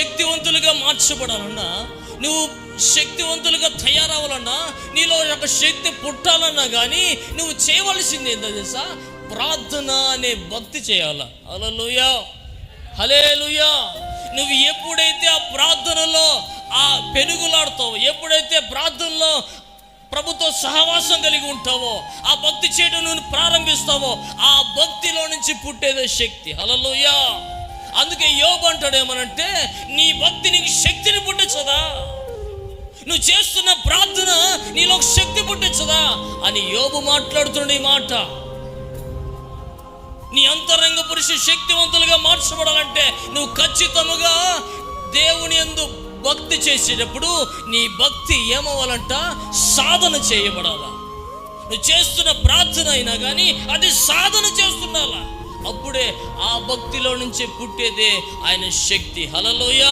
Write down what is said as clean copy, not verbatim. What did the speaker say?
శక్తివంతులుగా మార్చబడాలన్నా, నువ్వు శక్తివంతులుగా తయారవ్వాలన్నా, నీలో ఒక శక్తి పుట్టాలన్నా కానీ నువ్వు చేయవలసింది ఏంటో తెలుసా? ప్రార్థన అనే భక్తి చేయాల. హల్లెలూయా, హల్లెలూయా. నువ్వు ఎప్పుడైతే ఆ ప్రార్థనలో ఆ పెనుగులాడుతావో, ఎప్పుడైతే ప్రార్థనలో ప్రభుతో సహవాసం కలిగి ఉంటావో, ఆ భక్తి చేయడం నువ్వు ప్రారంభిస్తావో, ఆ భక్తిలో నుంచి పుట్టేదే శక్తి. హల్లెలూయా. అందుకే యోబు అంటాడు ఏమనంటే, నీ భక్తి నీకు శక్తిని పుట్టించదా, నువ్వు చేస్తున్న ప్రార్థన నీలో శక్తి పుట్టించదా అని యోబు మాట్లాడుతున్న ఈ మాట. నీ అంతరంగ పురుషు శక్తివంతులుగా మార్చబడాలంటే నువ్వు ఖచ్చితంగా దేవుని యందు భక్తి చేసేటప్పుడు నీ భక్తి ఏమవ్వాలంట? సాధన చేయబడాలా. నువ్వు చేస్తున్న ప్రార్థన అయినా కానీ అది సాధన చేస్తుండాలా. అప్పుడే ఆ భక్తిలో నుంచి పుట్టేదే ఆయన శక్తి. హల్లెలూయా.